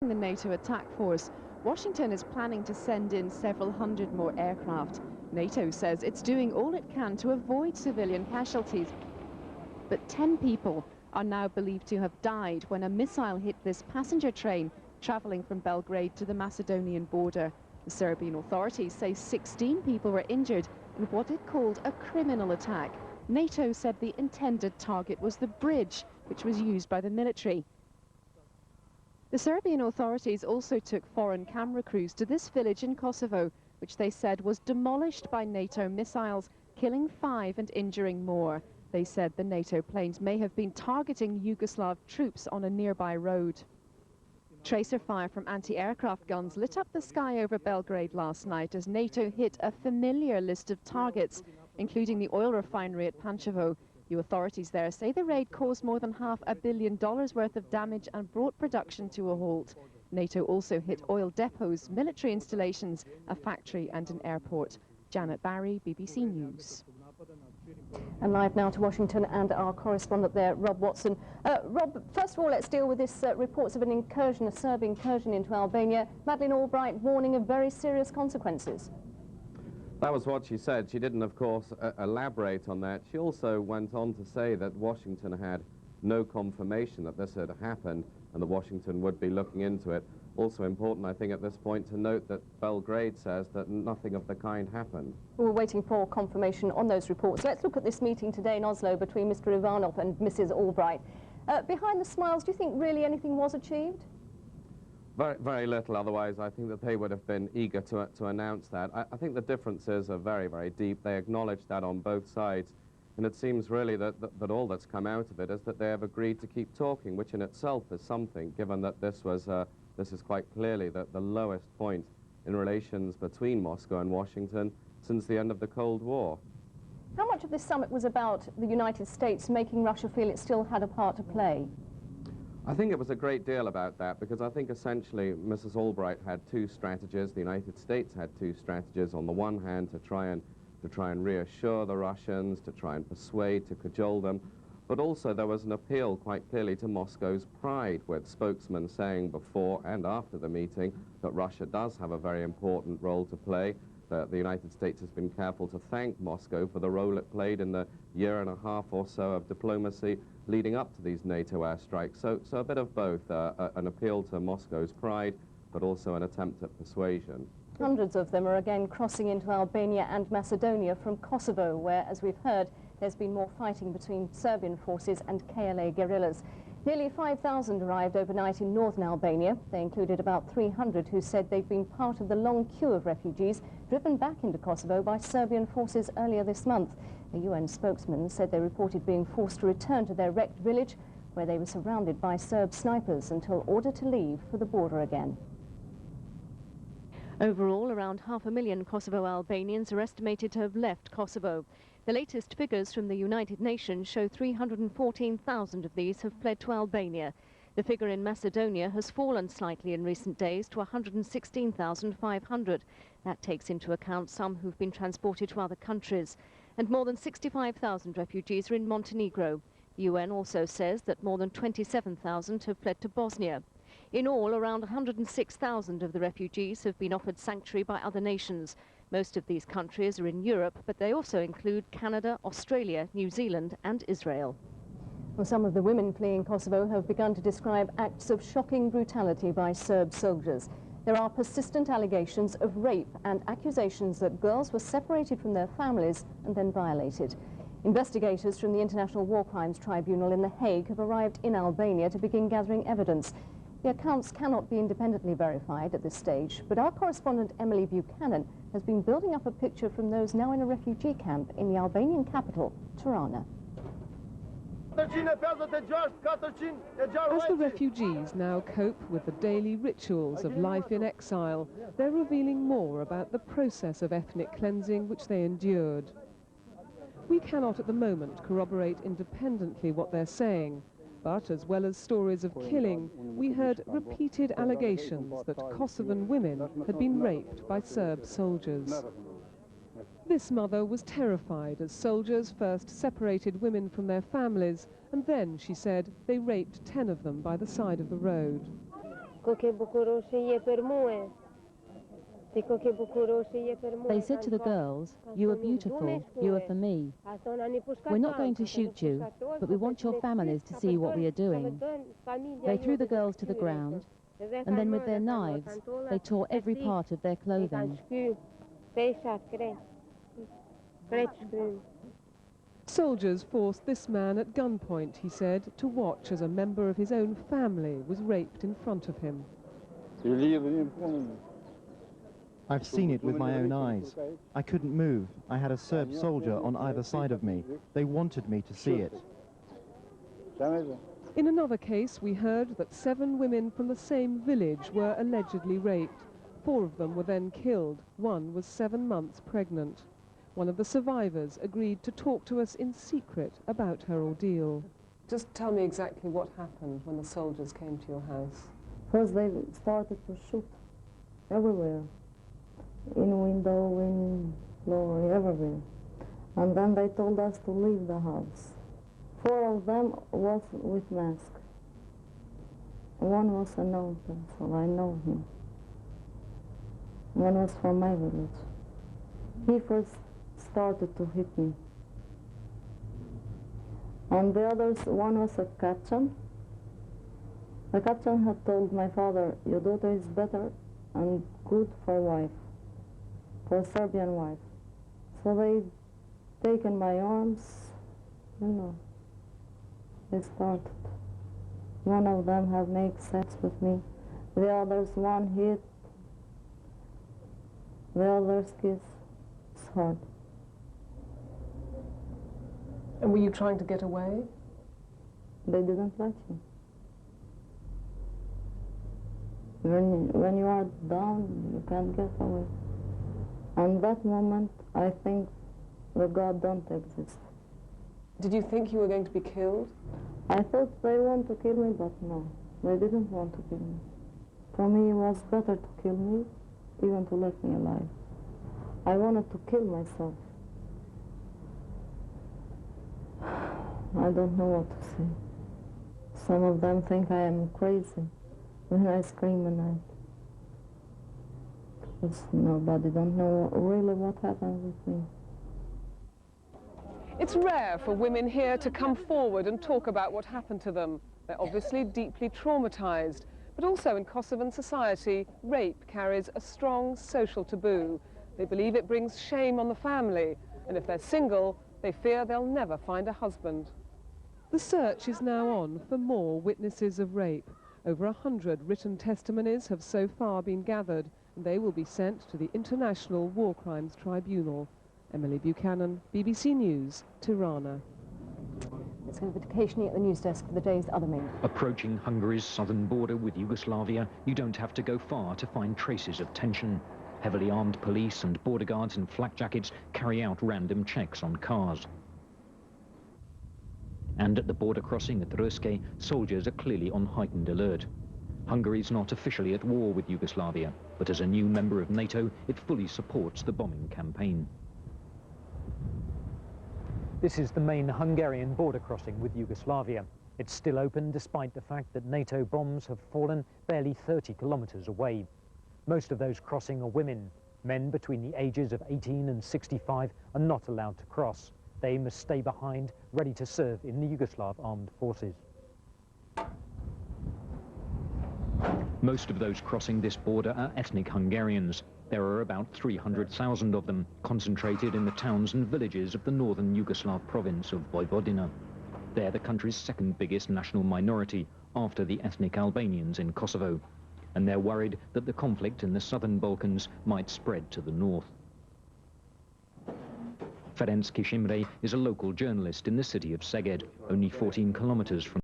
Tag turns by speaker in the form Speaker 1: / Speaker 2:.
Speaker 1: The NATO attack force. Washington is planning to send in several hundred more aircraft. NATO says it's doing all it can to avoid civilian casualties. But 10 people are now believed to have died when a missile hit this passenger train traveling from Belgrade to the Macedonian border. The Serbian authorities say 16 people were injured in what it called a criminal attack. NATO said the intended target was the bridge, which was used by the military. The Serbian authorities also took foreign camera crews to this village in Kosovo, which they said was demolished by NATO missiles, killing 5 and injuring more. They said the NATO planes may have been targeting Yugoslav troops on a nearby road. Tracer fire from anti-aircraft guns lit up the sky over Belgrade last night as NATO hit a familiar list of targets, including the oil refinery at Pančevo. The authorities there say the raid caused more than $500 million worth of damage and brought production to a halt. NATO also hit oil depots, military installations, a factory and an airport. Janet Barry, BBC News.
Speaker 2: And live now to Washington and our correspondent there, Rob Watson. Rob, first of all, let's deal with this reports of an incursion, a Serb incursion into Albania. Madeleine Albright warning of very serious consequences.
Speaker 3: That was what she said. She didn't, of course, elaborate on that. She also went on to say that Washington had no confirmation that this had happened and that Washington would be looking into it. Also important, I think, at this point to note that Belgrade says that nothing of the kind happened.
Speaker 2: We're waiting for confirmation on those reports. Let's look at this meeting today in Oslo between Mr. Ivanov and Mrs. Albright. Behind the smiles, do you think really anything was achieved?
Speaker 3: Very little, otherwise I think that they would have been eager to announce that. I think the differences are very, very deep. They acknowledge that on both sides, and it seems really that all that's come out of it is that they have agreed to keep talking, which in itself is something, given that this is quite clearly the lowest point in relations between Moscow and Washington since the end of the Cold War.
Speaker 2: How much of this summit was about the United States making Russia feel it still had a part to play?
Speaker 3: I think it was a great deal about that, because I think essentially Mrs. Albright had two strategies. The United States had two strategies. On the one hand, to try and reassure the Russians, to try and persuade, to cajole them. But also there was an appeal quite clearly to Moscow's pride, with spokesmen saying before and after the meeting that Russia does have a very important role to play. That the United States has been careful to thank Moscow for the role it played in the year and a half or so of diplomacy leading up to these NATO airstrikes. So a bit of both, an appeal to Moscow's pride, but also an attempt at persuasion.
Speaker 2: Hundreds of them are again crossing into Albania and Macedonia from Kosovo, where, as we've heard, there's been more fighting between Serbian forces and KLA guerrillas. Nearly 5,000 arrived overnight in northern Albania. They included about 300 who said they'd been part of the long queue of refugees driven back into Kosovo by Serbian forces earlier this month. A UN spokesman said they reported being forced to return to their wrecked village, where they were surrounded by Serb snipers until ordered to leave for the border again. Overall, around 500,000 Kosovo Albanians are estimated to have left Kosovo. The latest figures from the United Nations show 314,000 of these have fled to Albania. The figure in Macedonia has fallen slightly in recent days to 116,500. That takes into account some who've been transported to other countries. And more than 65,000 refugees are in Montenegro. The UN also says that more than 27,000 have fled to Bosnia. In all, around 106,000 of the refugees have been offered sanctuary by other nations. Most of these countries are in Europe, but they also include Canada, Australia, New Zealand and Israel. Well, some of the women fleeing Kosovo have begun to describe acts of shocking brutality by Serb soldiers. There are persistent allegations of rape and accusations that girls were separated from their families and then violated. Investigators from the International War Crimes Tribunal in The Hague have arrived in Albania to begin gathering evidence. The accounts cannot be independently verified at this stage, but our correspondent Emily Buchanan has been building up a picture from those now in a refugee camp in the Albanian capital, Tirana.
Speaker 4: As
Speaker 5: the refugees now cope with the daily rituals of life in exile, they're revealing more about the process of ethnic cleansing which they endured. We cannot at the moment corroborate independently what they're saying, but as well as stories of killing, we heard repeated allegations that Kosovan women had been raped by Serb soldiers. This mother was terrified as soldiers first separated women from their families, and then, she said, they raped 10 of them by the side of the road.
Speaker 6: They said to the girls, "You are beautiful, you are for me. We're not going to shoot you, but we want your families to see what we are doing." They threw the girls to the ground, and then with their knives, they tore every part of their clothing.
Speaker 5: Soldiers forced this man at gunpoint, he said, to watch as a member of his own family was raped in front of him.
Speaker 7: I've seen it with my own eyes. I couldn't move. I had a Serb soldier on either side of me. They wanted me to see it.
Speaker 5: In another case, we heard that 7 women from the same village were allegedly raped. 4 of them were then killed. 1 was 7 months pregnant. One of the survivors agreed to talk to us in secret about her ordeal. Just tell me exactly what happened when the soldiers came to your house.
Speaker 8: First they started to shoot everywhere. In window, in floor, everywhere. And then they told us to leave the house. 4 of them was with mask. One was a known person, I know him. One was from my village. He first started to hit me. And the others, one was a captain. The captain had told my father, "Your daughter is better and good for wife, for a Serbian wife." So they taken my arms, you know, they started. One of them had made sex with me. The others, one hit, the others kiss. It's hard.
Speaker 5: And were you trying to get away?
Speaker 8: They didn't let you. When you are down, you can't get away. And that moment, I think that God don't exist.
Speaker 5: Did you think you were going to be killed?
Speaker 8: I thought they want to kill me, but no, they didn't want to kill me. For me, it was better to kill me, even to let me alive. I wanted to kill myself. I don't know what to say. Some of them think I am crazy when I scream at night. Because nobody don't know really what happened with me.
Speaker 5: It's rare for women here to come forward and talk about what happened to them. They're obviously deeply traumatized, but also in Kosovan society, rape carries a strong social taboo. They believe it brings shame on the family, and if they're single, they fear they'll never find a husband. The search is now on for more witnesses of rape. Over 100 written testimonies have so far been gathered, and they will be sent to the International War Crimes Tribunal. Emily Buchanan, BBC News, Tirana.
Speaker 2: Let's go occasionally at the news desk for the day's other main.
Speaker 9: Approaching Hungary's southern border with Yugoslavia, you don't have to go far to find traces of tension. Heavily armed police and border guards in flak jackets carry out random checks on cars. And at the border crossing at Röske, soldiers are clearly on heightened alert. Hungary's not officially at war with Yugoslavia, but as a new member of NATO, it fully supports the bombing campaign.
Speaker 10: This is the main Hungarian border crossing with Yugoslavia. It's still open despite the fact that NATO bombs have fallen barely 30 kilometers away. Most of those crossing are women. Men between the ages of 18 and 65 are not allowed to cross. They must stay behind, ready to serve in the Yugoslav armed forces.
Speaker 9: Most of those crossing this border are ethnic Hungarians. There are about 300,000 of them, concentrated in the towns and villages of the northern Yugoslav province of Vojvodina. They're the country's second biggest national minority, after the ethnic Albanians in Kosovo. And they're worried that the conflict in the southern Balkans might spread to the north. Ferenc Kishimre is a local journalist in the city of Szeged, only 14 kilometers from